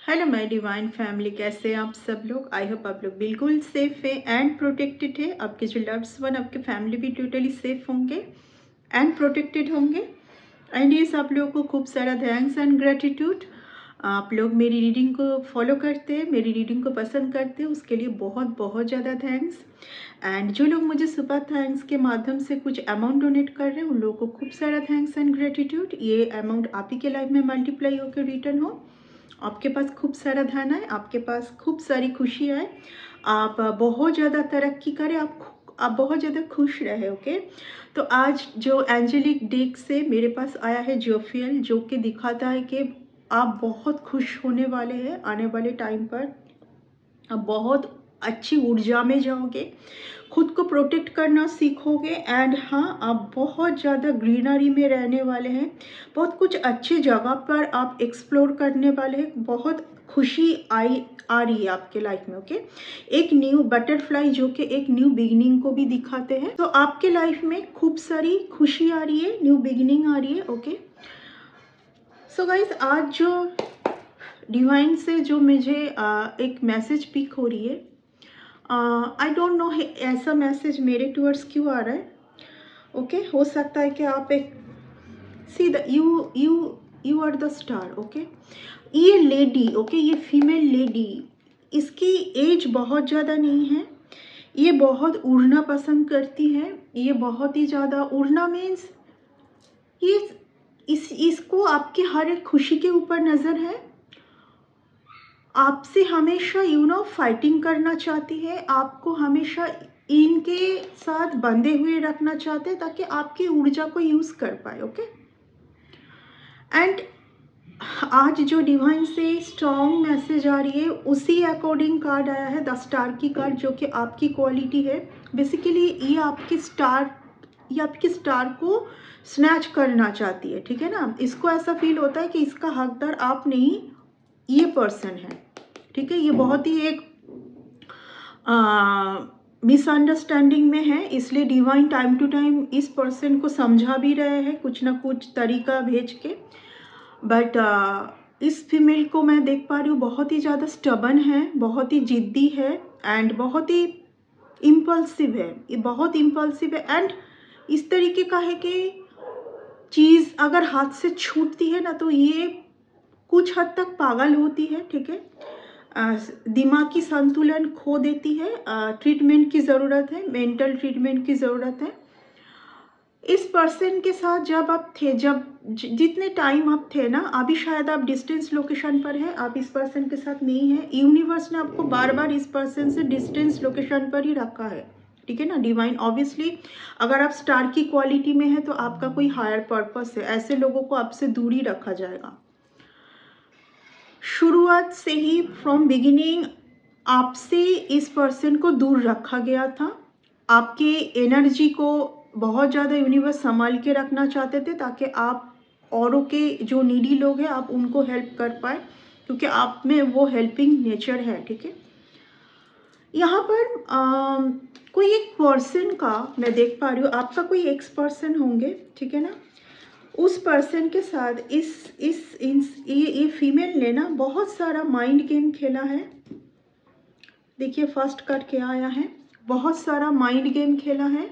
Hello my divine family, कैसे हैं आप सब लोग। आई होप आप लोग बिल्कुल सेफ है एंड प्रोटेक्टेड है। आपके जो लव्स वन, आपके फैमिली भी टोटली सेफ होंगे एंड प्रोटेक्टेड होंगे। एंड ये आप लोगों को खूब सारा थैंक्स एंड ग्रेटिट्यूड। आप लोग मेरी रीडिंग को फॉलो करते हैं, मेरी रीडिंग को पसंद करते हैं, उसके लिए बहुत बहुत ज़्यादा थैंक्स। एंड जो लोग मुझे सुपर थैंक्स के माध्यम से कुछ अमाउंट डोनेट कर रहे हैं, उन लोगों को खूब सारा थैंक्स एंड ग्रेटिट्यूड। ये अमाउंट आप ही के लाइफ में मल्टीप्लाई होकर रिटर्न हो, आपके पास खूब सारा धन आए, आपके पास खूब सारी खुशी आए, आप बहुत ज़्यादा तरक्की करें, आप बहुत ज़्यादा खुश रहे। ओके, तो आज जो एंजेलिक डेक से मेरे पास आया है जोफियल, जो कि दिखाता है कि आप बहुत खुश होने वाले हैं आने वाले टाइम पर। आप बहुत अच्छी ऊर्जा में जाओगे, खुद को प्रोटेक्ट करना सीखोगे एंड हाँ, आप बहुत ज़्यादा ग्रीनरी में रहने वाले हैं, बहुत कुछ अच्छी जगह पर आप एक्सप्लोर करने वाले हैं, बहुत खुशी आ रही है आपके लाइफ में। ओके, एक न्यू बटरफ्लाई जो कि एक न्यू बिगिनिंग को भी दिखाते हैं, तो आपके लाइफ में खूब सारी खुशी आ रही है, न्यू बिगिनिंग आ रही है। ओके, सो गाइज, आज जो डिवाइन से जो मुझे एक मैसेज पिक हो रही है, आई डोंट नो ऐसा मैसेज मेरे टूवर्ड्स क्यों आ रहा है। ओके, हो सकता है कि आप एक see the you you you are the star. Okay, ये लेडी, ओके, ये फीमेल लेडी, इसकी एज बहुत ज़्यादा नहीं है, ये बहुत उड़ना पसंद करती है, ये बहुत ही ज़्यादा उड़ना मीन्स ये इसको आपकी हर एक खुशी के ऊपर नज़र है, आपसे हमेशा फाइटिंग करना चाहती है, आपको हमेशा इनके साथ बंधे हुए रखना चाहते हैं ताकि आपकी ऊर्जा को यूज़ कर पाए। ओके, एंड आज जो डिवाइन से स्ट्रॉन्ग मैसेज आ रही है, उसी अकॉर्डिंग कार्ड आया है द स्टार की कार्ड, जो कि आपकी क्वालिटी है। बेसिकली ये आपकी स्टार को स्नैच करना चाहती है, ठीक है ना। इसको ऐसा फील होता है कि इसका हकदार आप नहीं, ये पर्सन है, ठीक है। ये बहुत ही एक मिसअंडरस्टैंडिंग में है, इसलिए डिवाइन टाइम टू टाइम इस पर्सन को समझा भी रहे हैं कुछ ना कुछ तरीका भेज के। बट इस फीमेल को मैं देख पा रही हूँ, बहुत ही ज़्यादा स्टबन है, बहुत ही जिद्दी है एंड बहुत ही इम्पल्सिव है, ये बहुत इम्पल्सिव है। एंड इस तरीके का है कि चीज़ अगर हाथ से छूटती है ना, तो ये कुछ हद तक पागल होती है, ठीक है। दिमागी संतुलन खो देती है, ट्रीटमेंट की ज़रूरत है, मेंटल ट्रीटमेंट की ज़रूरत है। इस पर्सन के साथ जब आप थे, जितने टाइम आप थे ना, अभी शायद आप डिस्टेंस लोकेशन पर हैं, आप इस पर्सन के साथ नहीं हैं। यूनिवर्स ने आपको बार बार इस पर्सन से डिस्टेंस लोकेशन पर ही रखा है, ठीक है ना। डिवाइन ऑब्वियसली, अगर आप स्टार की क्वालिटी में हैं तो आपका कोई हायर पर्पस है, ऐसे लोगों को आपसे दूरी रखा जाएगा। शुरुआत से ही फ्रॉम बिगिनिंग आपसे इस पर्सन को दूर रखा गया था, आपके एनर्जी को बहुत ज़्यादा यूनिवर्स संभाल के रखना चाहते थे ताकि आप औरों के जो नीडी लोग हैं आप उनको हेल्प कर पाए, क्योंकि आप में वो हेल्पिंग नेचर है, ठीक है। यहाँ पर कोई एक पर्सन का मैं देख पा रही हूँ, आपका कोई एक्स पर्सन होंगे, ठीक है ना। उस पर्सन के साथ ये फीमेल ने ना बहुत सारा माइंड गेम खेला है। देखिए फर्स्ट कार्ड क्या आया है, बहुत सारा माइंड गेम खेला है,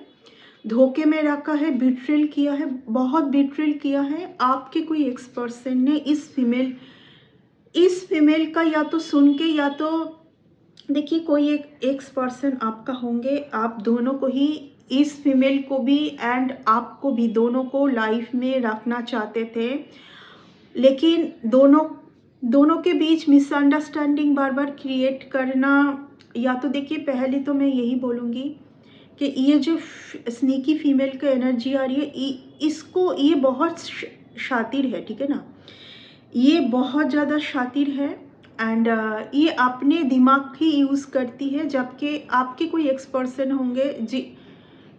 धोखे में रखा है, बिट्रेल किया है, बहुत बिट्रेल किया है। आपके कोई एक्स पर्सन ने इस फीमेल का या तो सुन के, या तो देखिए कोई एक एक्स पर्सन आपका होंगे, आप दोनों को ही, इस फीमेल को भी एंड आपको भी, दोनों को लाइफ में रखना चाहते थे, लेकिन दोनों के बीच मिसअंडरस्टैंडिंग बार बार क्रिएट करना। या तो देखिए, पहले तो मैं यही बोलूँगी कि ये जो स्नीकी फीमेल का एनर्जी आ रही है, इसको, ये बहुत शातिर है, ठीक है ना, ये बहुत ज़्यादा शातिर है एंड ये अपने दिमाग ही यूज़ करती है, जबकि आपके कोई एक्स पर्सन होंगे जी।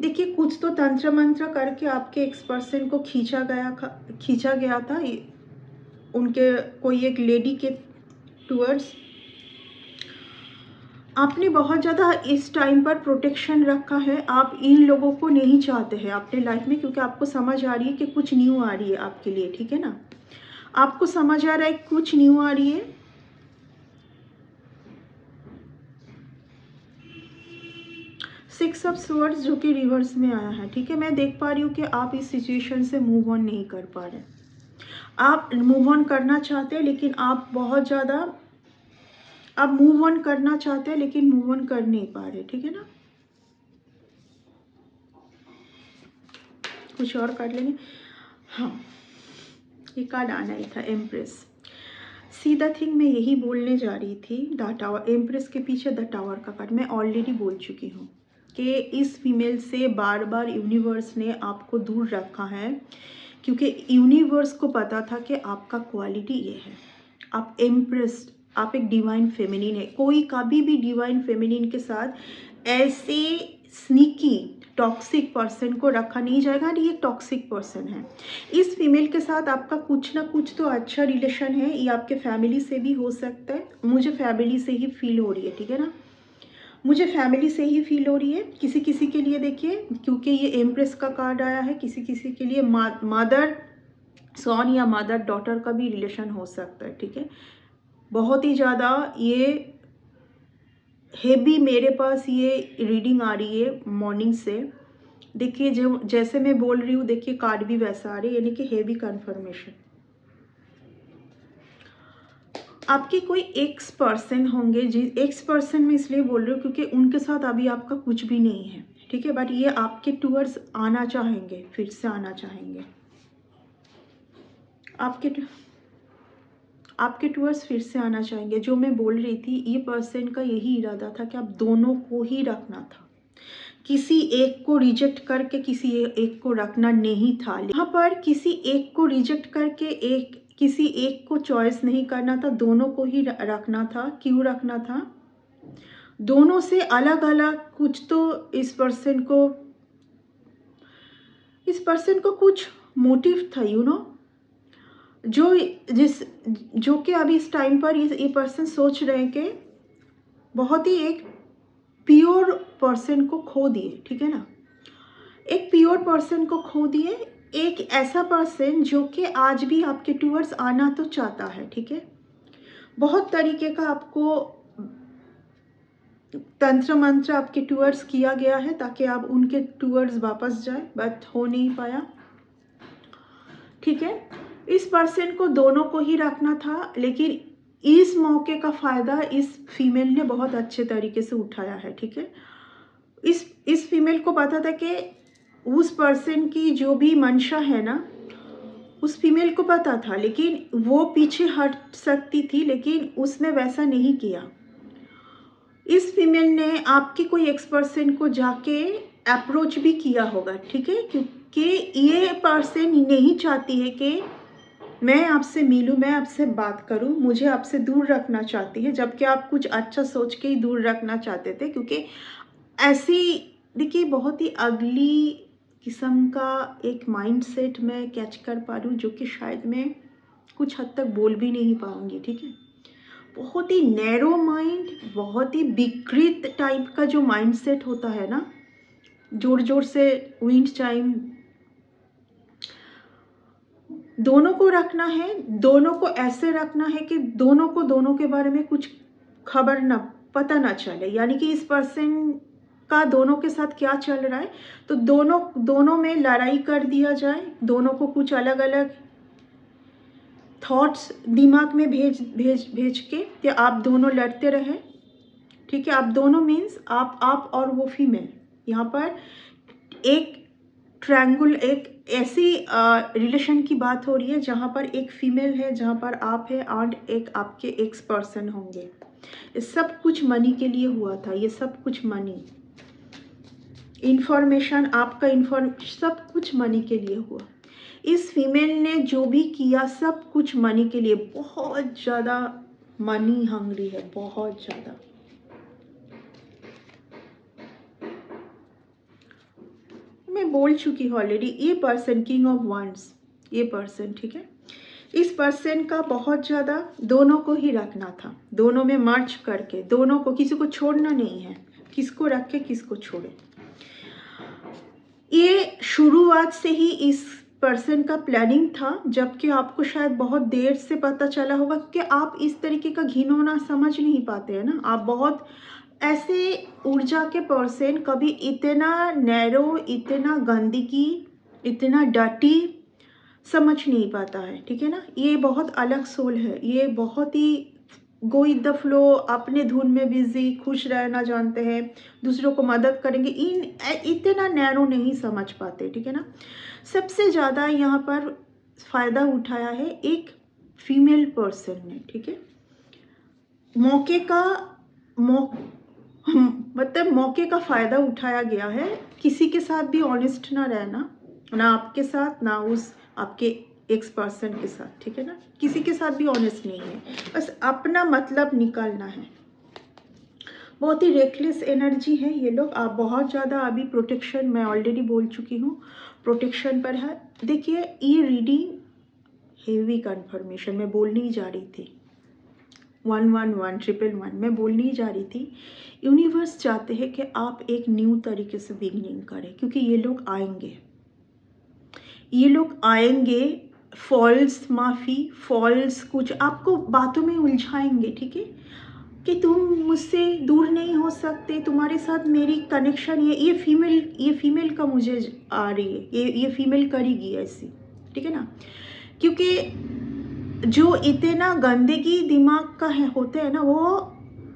देखिए कुछ तो तंत्र मंत्र करके आपके एक्स पर्सन को खींचा गया था उनके कोई एक लेडी के टूवर्ड्स। आपने बहुत ज़्यादा इस टाइम पर प्रोटेक्शन रखा है, आप इन लोगों को नहीं चाहते हैं अपने लाइफ में, क्योंकि आपको समझ आ रही है कि कुछ न्यू आ रही है आपके लिए, ठीक है ना। आपको समझ आ रहा है कुछ न्यू आ रही है 6 ऑफ स्वॉर्ड्स जो कि रिवर्स में आया है, ठीक है। मैं देख पा रही हूँ कि आप इस सिचुएशन से मूव ऑन नहीं कर पा रहे। आप मूव ऑन करना चाहते हैं लेकिन आप बहुत ज़्यादा, आप मूव ऑन करना चाहते हैं लेकिन मूव ऑन कर नहीं पा रहे, ठीक है ना। कुछ और कर लेंगे। हाँ, ये कार्ड आना ही था, एम्प्रेस। सी द थिंग मैं यही बोलने जा रही थी। द टावर, एम्प्रेस के पीछे द टावर का कार्ड मैं ऑलरेडी बोल चुकी हूँ कि इस फीमेल से बार बार यूनिवर्स ने आपको दूर रखा है, क्योंकि यूनिवर्स को पता था कि आपका क्वालिटी ये है, आप एम्प्रेस, आप एक डिवाइन फेमिनिन है। कोई कभी भी डिवाइन फेमिनिन के साथ ऐसे स्नीकी टॉक्सिक पर्सन को रखा नहीं जाएगा। ये टॉक्सिक पर्सन है। इस फीमेल के साथ आपका कुछ ना कुछ तो अच्छा रिलेशन है, ये आपके फैमिली से भी हो सकता है। मुझे फैमिली से ही फील हो रही है, ठीक है ना, मुझे फैमिली से ही फील हो रही है। किसी किसी के लिए देखिए, क्योंकि ये एम्प्रेस का कार्ड आया है, किसी किसी के लिए मदर सॉन या मदर डॉटर का भी रिलेशन हो सकता है, ठीक है। बहुत ही ज़्यादा ये हेवी मेरे पास ये रीडिंग आ रही है मॉर्निंग से। देखिए जो जैसे मैं बोल रही हूँ, देखिए कार्ड भी वैसा आ रही है, यानी कि हेवी कन्फर्मेशन। आपके कोई एक्स पर्सन होंगे, एक्स पर्सन में इसलिए बोल रही हूँ क्योंकि उनके साथ अभी आपका कुछ भी नहीं है, ठीक है, बट ये आपके टूवर्ड्स आना चाहेंगे, फिर से आना चाहेंगे, आपके टूवर्ड्स फिर से आना चाहेंगे। जो मैं बोल रही थी, ये पर्सन का यही इरादा था कि आप दोनों को ही रखना था, किसी एक को रिजेक्ट करके किसी एक को रखना नहीं था। यहाँ पर किसी एक को रिजेक्ट करके किसी एक को चॉइस नहीं करना था, दोनों को ही रखना था। क्यों रखना था? दोनों से अलग अलग कुछ तो इस पर्सन को कुछ मोटिव था, यू नो, जो कि अभी इस टाइम पर ये पर्सन सोच रहे हैं कि बहुत ही एक प्योर पर्सन को खो दिए, ठीक है ना, एक प्योर पर्सन को खो दिए, एक ऐसा पर्सन जो कि आज भी आपके टूवर्ड्स आना तो चाहता है, ठीक है। बहुत तरीके का आपको तंत्र मंत्र आपके टूवर्ड्स किया गया है ताकि आप उनके टूवर्ड्स वापस जाए, बट हो नहीं पाया, ठीक है। इस पर्सन को दोनों को ही रखना था, लेकिन इस मौके का फ़ायदा इस फीमेल ने बहुत अच्छे तरीके से उठाया है, ठीक है। इस फीमेल को पता था कि उस पर्सन की जो भी मंशा है ना, उस फीमेल को पता था, लेकिन वो पीछे हट सकती थी, लेकिन उसने वैसा नहीं किया। इस फीमेल ने आपके कोई एक्स पर्सन को जाके अप्रोच भी किया होगा, ठीक है, क्योंकि ये पर्सन नहीं चाहती है कि मैं आपसे मिलूं, मैं आपसे बात करूं, मुझे आपसे दूर रखना चाहती है, जबकि आप कुछ अच्छा सोच के ही दूर रखना चाहते थे। क्योंकि ऐसी देखिए बहुत ही अगली किस्म का एक माइंडसेट मैं कैच कर पा रही हूँ, जो कि शायद मैं कुछ हद तक बोल भी नहीं पाऊंगी, ठीक है। बहुत ही नैरो माइंड, बहुत ही विकृत टाइप का जो माइंडसेट होता है ना, जोर जोर से विंड चाइम, दोनों को रखना है, दोनों को ऐसे रखना है कि दोनों को दोनों के बारे में कुछ खबर ना, पता ना चले, यानी कि इस पर्सन का दोनों के साथ क्या चल रहा है, तो दोनों में लड़ाई कर दिया जाए, दोनों को कुछ अलग अलग थॉट्स दिमाग में भेज के आप दोनों लड़ते रहे, ठीक है। आप दोनों मीन्स आप और वो फीमेल, यहाँ पर एक ट्रायंगल, एक ऐसी रिलेशन की बात हो रही है जहाँ पर एक फीमेल है, जहाँ पर आप है और एक आपके एक्स पर्सन होंगे। ये सब कुछ मनी के लिए हुआ था, ये सब कुछ मनी, इंफॉर्मेशन, आपका सब कुछ मनी के लिए हुआ। इस फीमेल ने जो भी किया सब कुछ मनी के लिए, बहुत ज़्यादा मनी हंग्री है, बहुत ज़्यादा। मैं बोल चुकी हूँ ऑलरेडी, ये पर्सन किंग ऑफ वंड्स, ये पर्सन, ठीक है, इस पर्सन का बहुत ज़्यादा दोनों को ही रखना था, दोनों में मर्ज करके, दोनों को, किसी को छोड़ना नहीं है, किसको रखे किसको छोड़े। ये शुरुआत से ही इस पर्सन का प्लानिंग था, जबकि आपको शायद बहुत देर से पता चला होगा कि आप इस तरीके का घिनौना समझ नहीं पाते हैं ना। आप बहुत ऐसे ऊर्जा के पर्सन कभी इतना नैरो, इतना गंदगी, इतना डर्टी समझ नहीं पाता है, ठीक है ना। ये बहुत अलग सोल है, ये बहुत ही गो विद द फ्लो, अपने धुन में बिजी, खुश रहना जानते हैं, दूसरों को मदद करेंगे, इतना नैरो नहीं समझ पाते, ठीक है ना। सबसे ज़्यादा यहाँ पर फ़ायदा उठाया है एक फीमेल पर्सन ने, ठीक है। मौके का मतलब मौके का फ़ायदा उठाया गया है। किसी के साथ भी ऑनेस्ट ना रहना, ना आपके साथ, ना उस आपके एक्स पर्सन के साथ, ठीक है ना। किसी के साथ भी ऑनेस्ट नहीं है, बस अपना मतलब निकालना है। बहुत ही रेकलेस एनर्जी है ये लोग। आप बहुत ज़्यादा अभी प्रोटेक्शन, मैं ऑलरेडी बोल चुकी हूँ, प्रोटेक्शन पर है। देखिए ये रीडिंग हेवी कन्फर्मेशन मैं बोलने ही जा रही थी, 111 मैं बोलने ही जा रही थी। यूनिवर्स चाहते हैं कि आप एक न्यू तरीके से बिगिनिंग करें, क्योंकि ये लोग आएंगे, ये लोग आएंगे, फॉल्स माफ़ी, फॉल्स कुछ आपको बातों में उलझाएंगे, ठीक है, कि तुम मुझसे दूर नहीं हो सकते, तुम्हारे साथ मेरी कनेक्शन, ये फीमेल का मुझे आ रही है, ये फीमेल करेगी ऐसी, ठीक है ना। क्योंकि जो इतना गंदगी दिमाग का है होते हैं ना, वो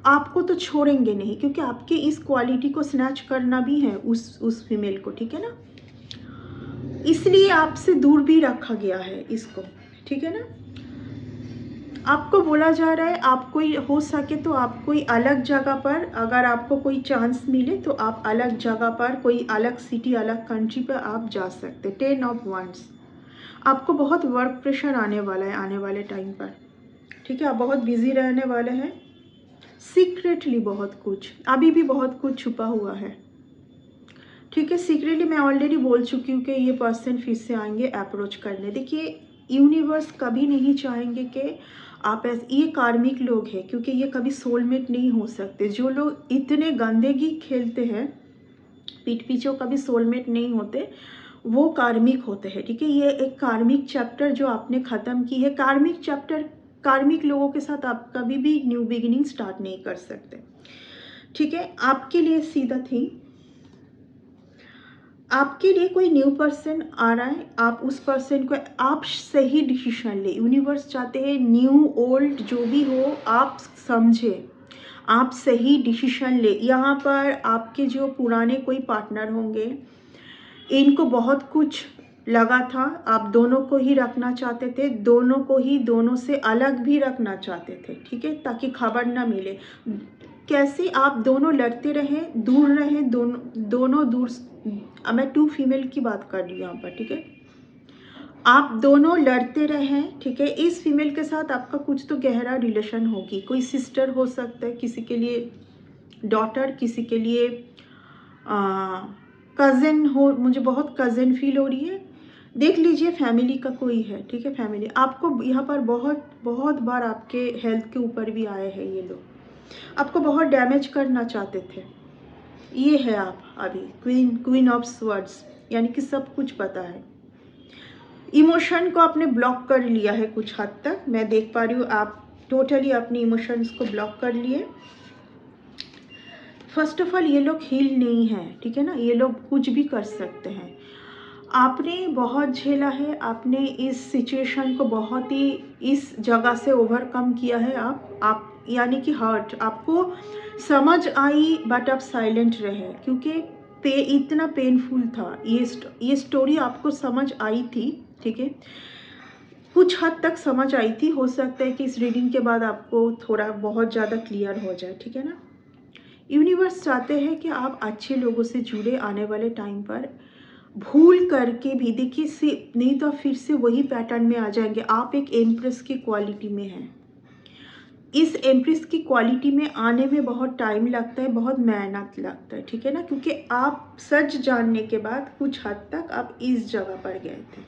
आपको तो छोड़ेंगे नहीं, क्योंकि आपके इस क्वालिटी को स्नैच करना भी है उस फीमेल को, ठीक है ना। इसलिए आपसे दूर भी रखा गया है इसको, ठीक है ना। आपको बोला जा रहा है, आप कोई हो सके तो आप कोई अलग जगह पर, अगर आपको कोई चांस मिले तो आप अलग जगह पर, कोई अलग सिटी, अलग कंट्री पर आप जा सकते। 10 ऑफ वंड्स, आपको बहुत वर्क प्रेशर आने वाला है आने वाले टाइम पर, ठीक है। आप बहुत बिजी रहने वाले हैं, सीक्रेटली बहुत कुछ, अभी भी बहुत कुछ छुपा हुआ है, ठीक है। सीक्रेटली मैं ऑलरेडी बोल चुकी हूँ कि ये पर्सन फिर से आएंगे अप्रोच करने। देखिए यूनिवर्स कभी नहीं चाहेंगे कि आप ऐसे, ये कार्मिक लोग हैं, क्योंकि ये कभी सोलमेट नहीं हो सकते। जो लोग इतने गंदगी खेलते हैं पीठ पीछे, कभी सोलमेट नहीं होते, वो कार्मिक होते हैं, ठीक है। ये एक कार्मिक चैप्टर जो आपने ख़त्म की है, कार्मिक चैप्टर, कार्मिक लोगों के साथ आप कभी भी न्यू बिगिनिंग स्टार्ट नहीं कर सकते, ठीक है। आपके लिए सीधा थी, आपके लिए कोई न्यू पर्सन आ रहा है, आप उस पर्सन को, आप सही डिसीजन ले। यूनिवर्स चाहते हैं न्यू ओल्ड जो भी हो आप समझे, आप सही डिसीजन ले। यहाँ पर आपके जो पुराने कोई पार्टनर होंगे, इनको बहुत कुछ लगा था, आप दोनों को ही रखना चाहते थे, दोनों को ही दोनों से अलग भी रखना चाहते थे, ठीक है, ताकि खबर ना मिले। कैसे आप दोनों लड़ते रहे, दूर रहे, दोनों दूर। मैं 2 फीमेल की बात कर रही हूँ यहाँ पर, ठीक है। आप दोनों लड़ते रहे, ठीक है। इस फीमेल के साथ आपका कुछ तो गहरा रिलेशन होगी, कोई सिस्टर हो सकता है, किसी के लिए डॉटर, किसी के लिए कज़न हो, मुझे बहुत कज़न फील हो रही है। देख लीजिए फैमिली का कोई है, ठीक है। फैमिली आपको यहाँ पर बहुत बार आपके हेल्थ के ऊपर भी आए हैं ये लोग, आपको बहुत डैमेज करना चाहते थे। ये है आप अभी क्वीन ऑफ स्वर्ड्स, यानी कि सब कुछ पता है। इमोशन को आपने ब्लॉक कर लिया है कुछ हद तक, मैं देख पा रही हूँ आप टोटली अपनी इमोशंस को ब्लॉक कर लिए। फर्स्ट ऑफ ऑल ये लोग हील नहीं है, ठीक है ना, ये लोग कुछ भी कर सकते हैं। आपने बहुत झेला है, आपने इस सिचुएशन को बहुत ही इस जगह से ओवरकम किया है। आप यानी कि हर्ट आपको समझ आई, बट आप साइलेंट रहे, क्योंकि इतना पेनफुल था। ये स्टोरी आपको समझ आई थी, ठीक है, कुछ हद तक समझ आई थी। हो सकता है कि इस रीडिंग के बाद आपको थोड़ा बहुत ज़्यादा क्लियर हो जाए, ठीक है ना। यूनिवर्स चाहते हैं कि आप अच्छे लोगों से जुड़े आने वाले टाइम पर, भूल करके भी। देखिए नहीं तो फिर से वही पैटर्न में आ जाएंगे। आप एक एम्प्रेस की क्वालिटी में हैं, इस एम्प्रेस की क्वालिटी में आने में बहुत टाइम लगता है, बहुत मेहनत लगता है, ठीक है ना, क्योंकि आप सच जानने के बाद कुछ हद तक आप इस जगह पर गए थे,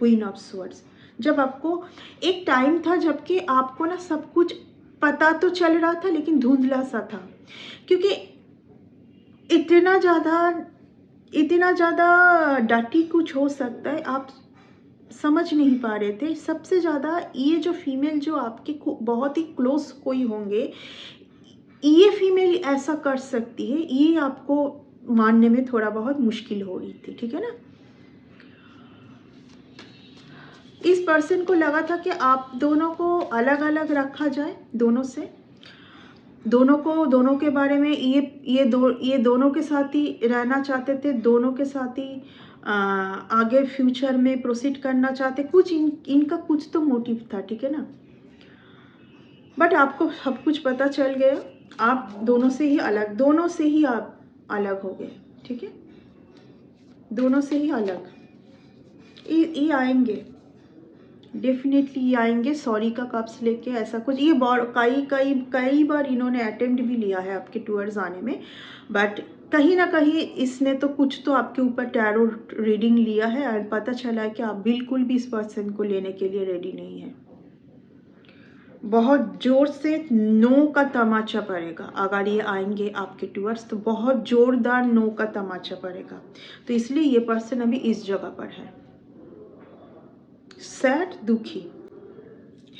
क्वीन ऑफ स्वर्ड्स। जब आपको एक टाइम था जबकि आपको ना सब कुछ पता तो चल रहा था, लेकिन धुंधला सा था, क्योंकि इतना ज़्यादा डटी कुछ हो सकता है। आप समझ नहीं पा रहे थे। सबसे ज़्यादा ये जो फीमेल जो आपके बहुत ही क्लोज कोई होंगे, ये फीमेल ऐसा कर सकती है, ये आपको मानने में थोड़ा बहुत मुश्किल हो रही थी, ठीक है ना। इस पर्सन को लगा था कि आप दोनों को अलग अलग रखा जाए, दोनों से, दोनों के बारे में, ये दोनों के साथ ही रहना चाहते थे, दोनों के साथ ही आगे फ्यूचर में प्रोसीड करना चाहते, कुछ इनका कुछ तो मोटिव था, ठीक है ना। बट आपको सब कुछ पता चल गया, आप दोनों से ही आप अलग हो गए, ठीक है, दोनों से ही अलग। ये आएंगे, डेफिनेटली ये आएंगे सॉरी का कप्स लेके, ऐसा कुछ। ये कई बार इन्होंने अटेम्प्ट भी लिया है आपके टूवर्ड्स आने में, बट कहीं ना कहीं इसने तो कुछ तो आपके ऊपर टैरो रीडिंग लिया है और पता चला है कि आप बिल्कुल भी इस पर्सन को लेने के लिए रेडी नहीं है। बहुत जोर से नो का तमाचा पड़ेगा अगर ये आएंगे आपके टूवर्ड्स, तो बहुत जोरदार नो का तमाचा पड़ेगा। तो इसलिए ये पर्सन अभी इस जगह पर है, सैड, दुखी,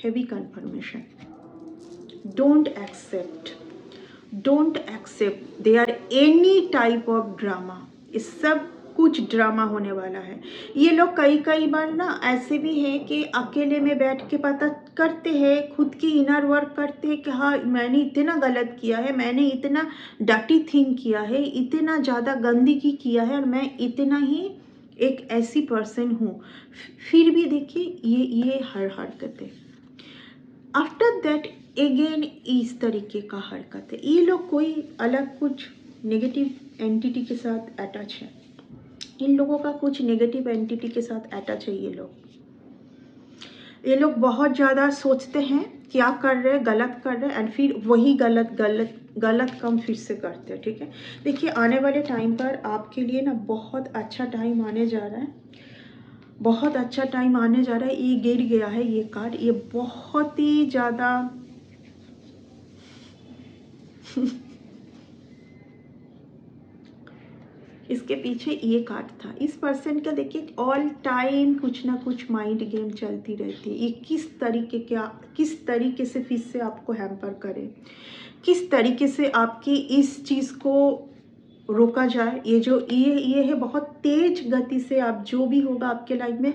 heavy confirmation. Don't accept there any type of drama. इस सब कुछ ड्रामा होने वाला है। ये लोग कई बार ना ऐसे भी है कि अकेले में बैठ के पता करते हैं, खुद की इनर वर्क करते हैं कि हाँ मैंने इतना गलत किया है, मैंने इतना डर्टी थिंग किया है, इतना ज़्यादा गंदगी किया है और मैं इतना ही एक ऐसी पर्सन हूँ। फिर भी देखिए ये हर हरकत है। आफ्टर दैट अगेन इस तरीके का हरकत है। ये लोग कोई अलग कुछ नेगेटिव एंटिटी के साथ अटैच है, इन लोगों का कुछ नेगेटिव एंटिटी के साथ अटैच है। ये लोग बहुत ज़्यादा सोचते हैं क्या कर रहे हैं, गलत कर रहे हैं, एंड फिर वही गलत काम फिर से करते हैं, ठीक है। देखिए आने वाले टाइम पर आपके लिए ना बहुत अच्छा टाइम आने जा रहा है, बहुत अच्छा टाइम आने जा रहा है। ये गिर गया है ये कार्ड, ये बहुत ही ज़्यादा इसके पीछे ये कार्ड था। इस पर्सन का देखिए ऑल टाइम कुछ ना कुछ माइंड गेम चलती रहती है। ये किस तरीके से फिर से आपको हैम्पर करे, किस तरीके से आपकी इस चीज़ को रोका जाए। ये है बहुत तेज गति से, आप जो भी होगा आपके लाइफ में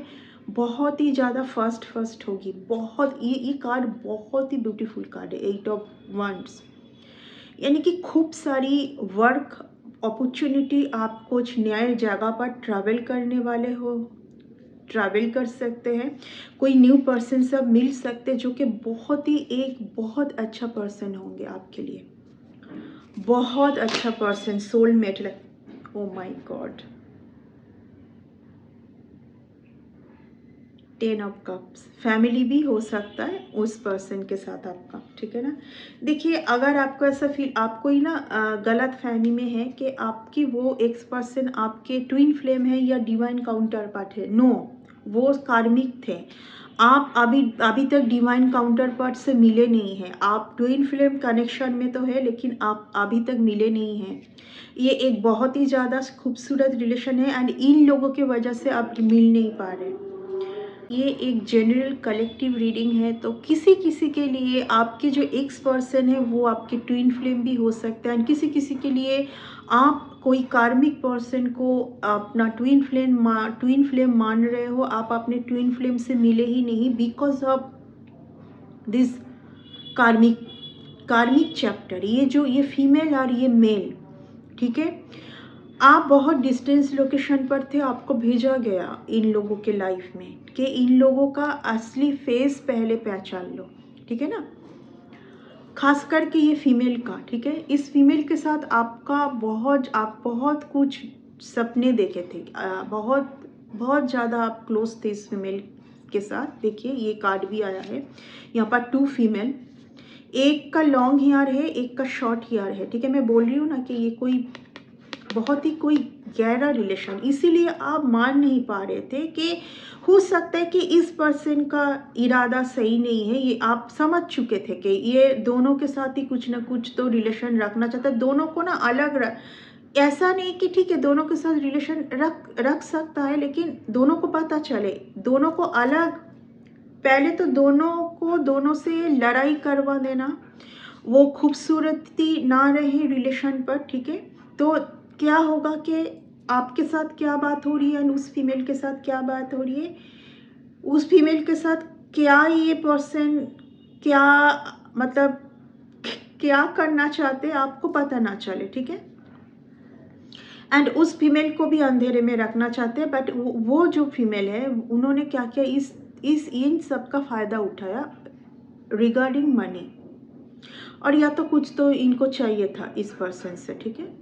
बहुत ही ज़्यादा फास्ट होगी। बहुत ये कार्ड बहुत ही ब्यूटीफुल कार्ड है, 8 ऑफ वंड्स, यानी कि खूब सारी वर्क अपॉर्चुनिटी। आप कुछ नए जगह पर ट्रैवल करने वाले हो, ट्रैवल कर सकते हैं, कोई न्यू पर्सन सब मिल सकते हैं जो कि बहुत अच्छा पर्सन होंगे आपके लिए, बहुत अच्छा person, soulmate. Oh my God, 10 of cups, family भी हो सकता है उस पर्सन के साथ आपका, ठीक है ना। देखिए अगर आपको ऐसा फील, आप कोई ना गलत फहमी में है कि आपकी वो एक्स पर्सन आपके ट्विन फ्लेम है या डिवाइन काउंटर पार्ट है, नो, वो कार्मिक थे। आप अभी तक डिवाइन काउंटर पार्ट से मिले नहीं हैं। आप ट्विन फ्लेम कनेक्शन में तो है लेकिन आप अभी तक मिले नहीं हैं। ये एक बहुत ही ज़्यादा खूबसूरत रिलेशन है एंड इन लोगों की वजह से आप मिल नहीं पा रहे। ये एक जनरल कलेक्टिव रीडिंग है, तो किसी के लिए आपके जो एक्स पर्सन है वो आपके ट्विन फ्लेम भी हो सकता है, किसी के लिए आप कोई कार्मिक पर्सन को अपना ट्विन फ्लेम मान रहे हो। आप अपने ट्विन फ्लेम से मिले ही नहीं बिकॉज ऑफ दिस कार्मिक चैप्टर। ये फीमेल और ये मेल, ठीक है। आप बहुत डिस्टेंस लोकेशन पर थे, आपको भेजा गया इन लोगों के लाइफ में कि इन लोगों का असली फेस पहले पहचान लो, ठीक है ना। खास करके ये फीमेल का, ठीक है। इस फीमेल के साथ आप बहुत कुछ सपने देखे थे, बहुत ज़्यादा आप क्लोज थे इस फीमेल के साथ। देखिए ये कार्ड भी आया है यहाँ पर, 2 फीमेल, एक का लॉन्ग हेयर है, एक का शॉर्ट हेयर है, ठीक है। मैं बोल रही हूँ ना कि ये कोई गहरा रिलेशन, इसीलिए आप मान नहीं पा रहे थे कि हो सकता है कि इस पर्सन का इरादा सही नहीं है। ये आप समझ चुके थे कि ये दोनों के साथ ही कुछ ना कुछ तो रिलेशन रखना चाहता है, दोनों को ना अलग ऐसा नहीं कि ठीक है दोनों के साथ रिलेशन रख सकता है, लेकिन दोनों को पता चले, दोनों को अलग, पहले तो दोनों से लड़ाई करवा देना, वो खूबसूरती ना रहे रिलेशन पर, ठीक है। तो क्या होगा कि आपके साथ क्या बात हो रही है, उस फीमेल के साथ क्या बात हो रही है, उस फीमेल के साथ क्या ये पर्सन क्या मतलब क्या करना चाहते हैं आपको पता ना चले, ठीक है। एंड उस फीमेल को भी अंधेरे में रखना चाहते हैं, बट वो जो फीमेल है उन्होंने क्या किया, इस इन सब का फ़ायदा उठाया रिगार्डिंग मनी, और या तो कुछ तो इनको चाहिए था इस पर्सन से, ठीक है।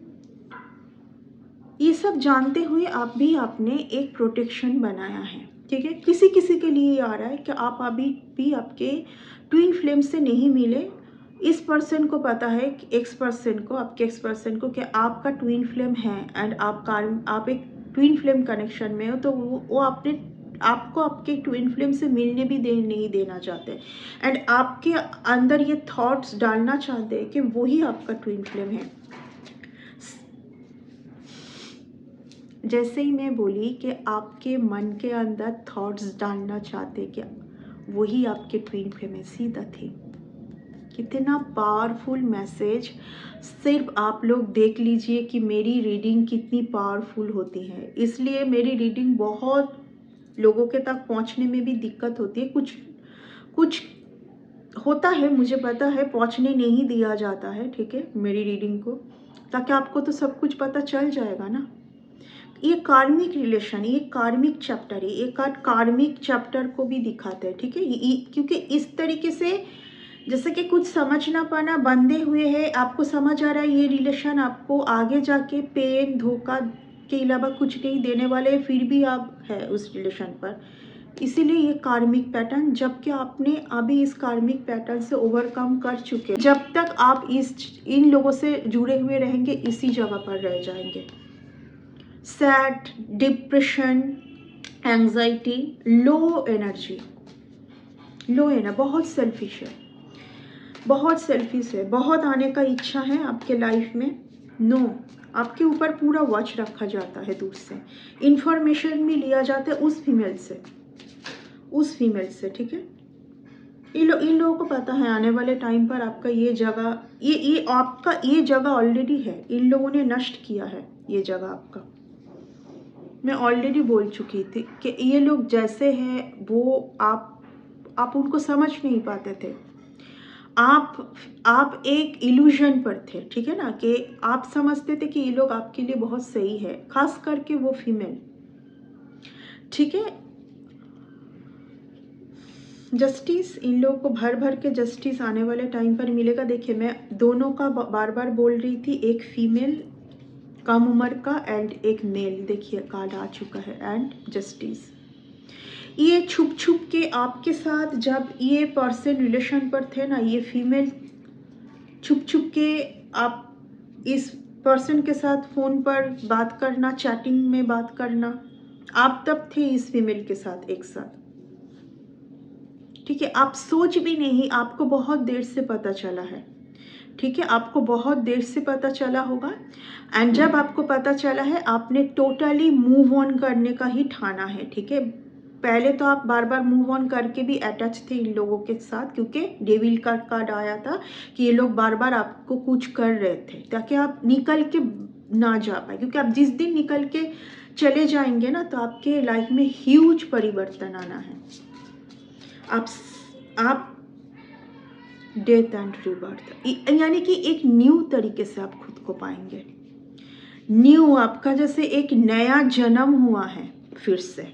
ये सब जानते हुए आप भी आपने एक प्रोटेक्शन बनाया है, ठीक है। किसी किसी के लिए आ रहा है कि आप अभी भी आपके ट्विन फ्लेम से नहीं मिले, इस पर्सन को पता है कि आपके एक्स पर्सन को कि आपका ट्विन फ्लेम है, एंड आप एक ट्विन फ्लेम कनेक्शन में हो, तो वो आपको आपके ट्विन फ्लेम से मिलने भी नहीं देना चाहते, एंड आपके अंदर ये थॉट्स डालना चाहते हैं कि वही आपका ट्विन फ्लेम है। जैसे ही मैं बोली कि आपके मन के अंदर थॉट्स डालना चाहते कि वही आपके ट्विन फ्लेम है, सीधा थी। कितना पावरफुल मैसेज, सिर्फ आप लोग देख लीजिए कि मेरी रीडिंग कितनी पावरफुल होती है। इसलिए मेरी रीडिंग बहुत लोगों के तक पहुंचने में भी दिक्कत होती है, कुछ होता है, मुझे पता है, पहुंचने नहीं दिया जाता है, ठीक है, मेरी रीडिंग को, ताकि आपको तो सब कुछ पता चल जाएगा ना। ये कार्मिक रिलेशन, ये कार्मिक चैप्टर है, एक कार्मिक चैप्टर को भी दिखाते हैं, ठीक है। क्योंकि इस तरीके से जैसे कि कुछ समझ ना पाना, बंधे हुए हैं, आपको समझ आ रहा है ये रिलेशन आपको आगे जाके पेन धोखा के अलावा कुछ नहीं देने वाले, फिर भी आप है उस रिलेशन पर, इसीलिए ये कार्मिक पैटर्न, जबकि आपने अभी इस कार्मिक पैटर्न से ओवरकम कर चुके हैं। जब तक आप इन लोगों से जुड़े हुए रहेंगे, इसी जगह पर रह जाएंगे। Sad, depression, anxiety, low energy, बहुत सेल्फिश है, बहुत आने का इच्छा है आपके लाइफ में, नो आपके ऊपर पूरा वॉच रखा जाता है, दूर से इंफॉर्मेशन भी लिया जाता है उस फीमेल से, ठीक है। इन लोगों को पता है आने वाले टाइम पर आपका ये जगह, ये आपका ये जगह ऑलरेडी है, इन लोगों ने नष्ट किया है ये जगह आपका। मैं ऑलरेडी बोल चुकी थी कि ये लोग जैसे हैं वो आप उनको समझ नहीं पाते थे, आप एक इल्यूजन पर थे, ठीक है ना, कि आप समझते थे कि ये लोग आपके लिए बहुत सही है, खास करके वो फीमेल, ठीक है। जस्टिस, इन लोगों को भर भर के जस्टिस आने वाले टाइम पर मिलेगा। देखिए मैं दोनों का बार बार बोल रही थी, एक फीमेल कम उम्र का एंड एक मेल, देखिए कार्ड आ चुका है, एंड जस्टिस। ये छुप छुप के आपके साथ, जब ये पर्सन रिलेशन पर थे ना, ये फीमेल छुप छुप के आप इस पर्सन के साथ फ़ोन पर बात करना, चैटिंग में बात करना, आप तब थे इस फीमेल के साथ एक साथ, ठीक है। आप सोच भी नहीं, आपको बहुत देर से पता चला है, ठीक है, आपको बहुत देर से पता चला होगा, एंड जब आपको पता चला है आपने टोटली मूव ऑन करने का ही ठाना है, ठीक है। पहले तो आप बार बार मूव ऑन करके भी अटैच थे इन लोगों के साथ, क्योंकि डेविल का कार्ड आया था कि ये लोग बार बार आपको कुछ कर रहे थे ताकि आप निकल के ना जा पाए, क्योंकि आप जिस दिन निकल के चले जाएंगे ना, तो आपके लाइफ में ह्यूज परिवर्तन आना है। आप डेथ एंड रिबर्थ, यानी कि एक न्यू तरीके से आप खुद को पाएंगे, न्यू, आपका जैसे एक नया जन्म हुआ है फिर से।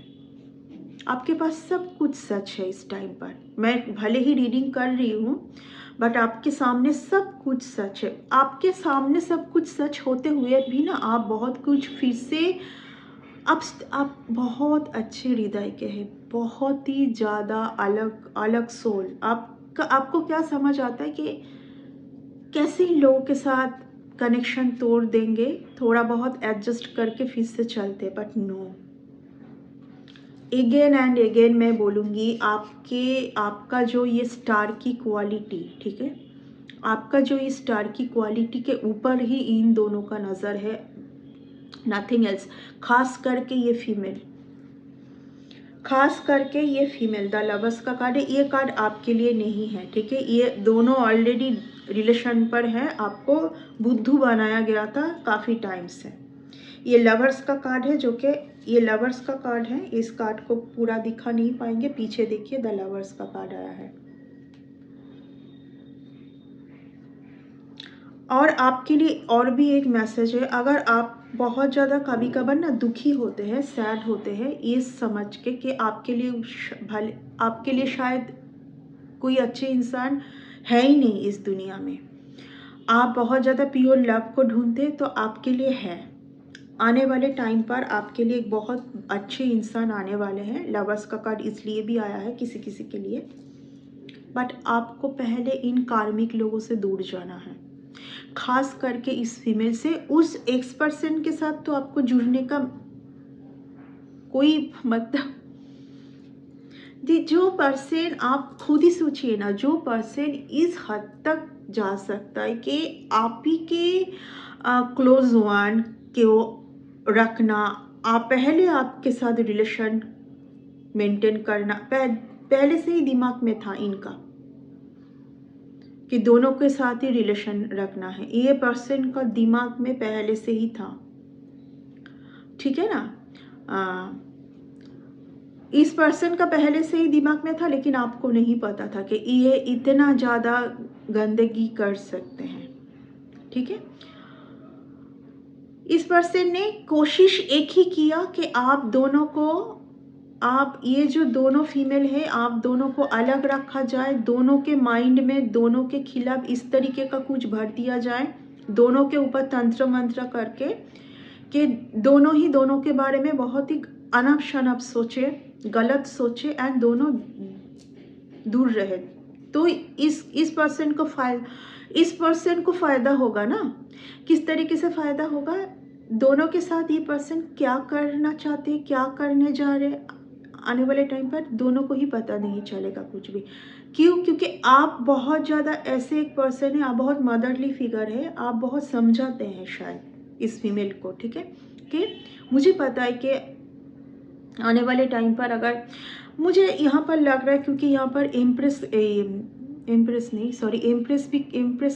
आपके पास सब कुछ सच है इस टाइम पर, मैं भले ही रीडिंग कर रही हूँ, बट आपके सामने सब कुछ सच है। आपके सामने सब कुछ सच होते हुए भी ना, आप बहुत कुछ फिर से, आप बहुत अच्छे हृदय के हैं, बहुत ही ज़्यादा अलग सोल। आपको क्या समझ आता है कि कैसे इन लोगों के साथ कनेक्शन तोड़ देंगे, थोड़ा बहुत एडजस्ट करके फिर से चलते, but no, again and again मैं बोलूँगी, आपका जो ये स्टार की क्वालिटी, ठीक है, आपका जो ये स्टार की क्वालिटी के ऊपर ही इन दोनों का नज़र है, नथिंग एल्स। खास करके ये फीमेल द लवर्स का कार्ड है, ये कार्ड आपके लिए नहीं है, ठीक है। ये दोनों ऑलरेडी रिलेशन पर है, आपको बुद्धू बनाया गया था काफ़ी टाइम से। ये लवर्स का कार्ड है, जो कि ये लवर्स का कार्ड है। इस कार्ड को पूरा दिखा नहीं पाएंगे, पीछे देखिए द लवर्स का कार्ड आया है। और आपके लिए और भी एक मैसेज है, अगर आप बहुत ज़्यादा कभी कभार ना दुखी होते हैं, सैड होते हैं, ये समझ के कि आपके लिए शायद कोई अच्छे इंसान है ही नहीं इस दुनिया में, आप बहुत ज़्यादा प्योर लव को ढूंढते, तो आपके लिए है। आने वाले टाइम पर आपके लिए एक बहुत अच्छे इंसान आने वाले हैं। लवर्स का कार्ड इसलिए भी आया है किसी किसी के लिए, बट आपको पहले इन कार्मिक लोगों से दूर जाना है, खास करके इस फीमेल से। उस एक्स% के साथ तो आपको जुड़ने का कोई मतलब, जो पर्सन, आप खुद ही सोचिए ना, जो पर्सन इस हद तक जा सकता है कि आप ही के क्लोज वन को रखना, आप पहले आपके साथ रिलेशन मेंटेन करना, पहले से ही दिमाग में था इनका कि दोनों के साथ ही रिलेशन रखना है। ये पर्सन का दिमाग में पहले से ही था, ठीक है ना। इस पर्सन का पहले से ही दिमाग में था, लेकिन आपको नहीं पता था कि ये इतना ज़्यादा गंदगी कर सकते हैं, ठीक है। इस पर्सन ने कोशिश एक ही किया कि आप दोनों को, आप ये जो दोनों फीमेल है, आप दोनों को अलग रखा जाए, दोनों के माइंड में दोनों के खिलाफ इस तरीके का कुछ भर दिया जाए, दोनों के ऊपर तंत्र मंत्र करके, कि दोनों के बारे में बहुत ही अनप शनप सोचे, गलत सोचे, एंड दोनों दूर रहे। तो इस पर्सन को फ़ायदा होगा ना। किस तरीके से फ़ायदा होगा, दोनों के साथ ये पर्सन क्या करना चाहते हैं, क्या करने जा रहे हैं, आने वाले टाइम पर दोनों को ही पता नहीं चलेगा कुछ भी। क्यों? क्योंकि आप बहुत ज़्यादा ऐसे एक पर्सन है, आप बहुत मदरली फिगर है, आप बहुत समझाते हैं शायद इस फीमेल को, ठीक है। कि मुझे पता है कि आने वाले टाइम पर, अगर मुझे यहाँ पर लग रहा है, क्योंकि यहाँ पर एम्प्रेस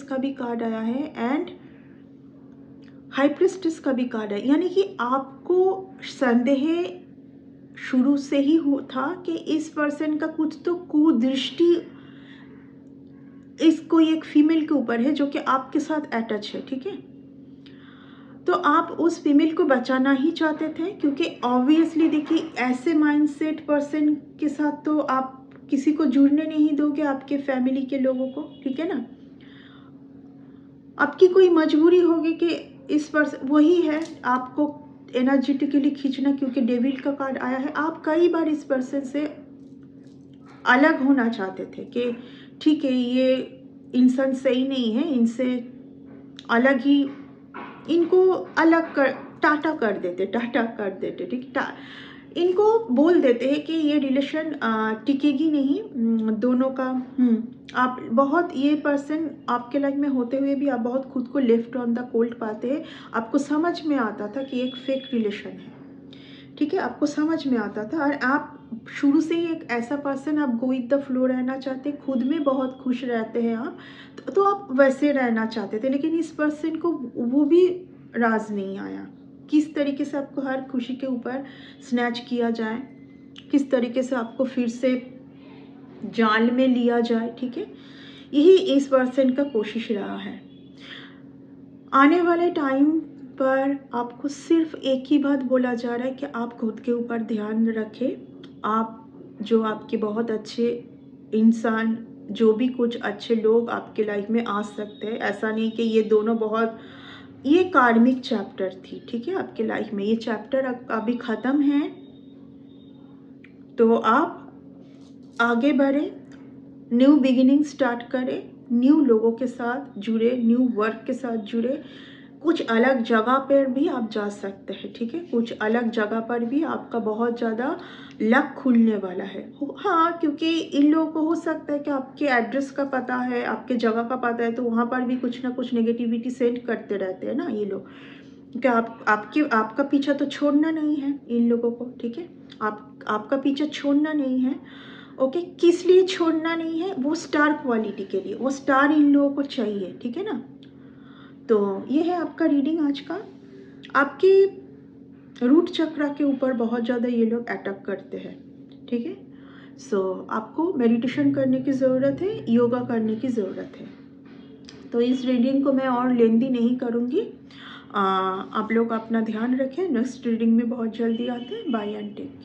का भी कार्ड आया है, एंड हाई प्रिस्टेस का भी कार्ड है। यानी कि आपको संदेह शुरू से ही था कि इस पर्सन का कुछ तो कुदृष्टि इस कोई एक फीमेल के ऊपर है, जो कि आपके साथ अटैच है, ठीक है। तो आप उस फीमेल को बचाना ही चाहते थे, क्योंकि ऑब्वियसली देखिए, ऐसे माइंडसेट पर्सन के साथ तो आप किसी को जुड़ने नहीं दोगे, आपके फैमिली के लोगों को, ठीक है ना। आपकी कोई मजबूरी होगी कि इस पर्सन वही है आपको एनर्जेटिकली खींचना, क्योंकि डेविल का कार्ड आया है। आप कई बार इस पर्सन से अलग होना चाहते थे कि ठीक है, ये इंसान सही नहीं है, इनसे अलग ही, इनको अलग कर टाटा कर देते, ठीक। इनको बोल देते हैं कि ये रिलेशन टिकेगी नहीं दोनों का। आप बहुत, ये पर्सन आपके लाइफ में होते हुए भी आप बहुत खुद को लेफ्ट ऑन द कोल्ड पाते हैं। आपको समझ में आता था कि एक फेक रिलेशन है, ठीक है, आपको समझ में आता था। और आप शुरू से ही एक ऐसा पर्सन, आप गो विद द फ्लो रहना चाहते, खुद में बहुत खुश रहते हैं आप, तो आप वैसे रहना चाहते थे। लेकिन इस पर्सन को वो भी राज नहीं आया, किस तरीके से आपको हर खुशी के ऊपर स्नैच किया जाए, किस तरीके से आपको फिर से जाल में लिया जाए, ठीक है। यही इस पर्सन का कोशिश रहा है। आने वाले टाइम पर आपको सिर्फ एक ही बात बोला जा रहा है कि आप खुद के ऊपर ध्यान रखें। आप जो आपके बहुत अच्छे इंसान, जो भी कुछ अच्छे लोग आपके लाइफ में आ सकते हैं, ऐसा नहीं कि ये दोनों बहुत, ये कार्मिक चैप्टर थी, ठीक है, आपके लाइफ में। ये चैप्टर अभी ख़त्म है, तो आप आगे बढ़े, न्यू बिगिनिंग स्टार्ट करें, न्यू लोगों के साथ जुड़े, न्यू वर्क के साथ जुड़े, कुछ अलग जगह पर भी आप जा सकते हैं, ठीक है। कुछ अलग जगह पर भी आपका बहुत ज़्यादा लक खुलने वाला है। हाँ, क्योंकि इन लोगों को हो सकता है कि आपके एड्रेस का पता है, आपके जगह का पता है, तो वहाँ पर भी कुछ ना कुछ नेगेटिविटी सेंड करते रहते हैं ना ये लोग। कि आपका पीछा तो छोड़ना नहीं है इन लोगों को, ठीक है। आपका पीछा छोड़ना नहीं है, ओके। किस लिए छोड़ना नहीं है? वो स्टार क्वालिटी के लिए, वो स्टार इन लोगों को चाहिए, ठीक है ना। तो ये है आपका रीडिंग आज का। आपके रूट चक्रा के ऊपर बहुत ज़्यादा ये लोग अटैक करते हैं, ठीक है। सो आपको मेडिटेशन करने की ज़रूरत है, योगा करने की ज़रूरत है। तो इस रीडिंग को मैं और लेंदी नहीं करूँगी। आप लोग अपना ध्यान रखें। नेक्स्ट रीडिंग में बहुत जल्दी आते हैं। Bye and take care.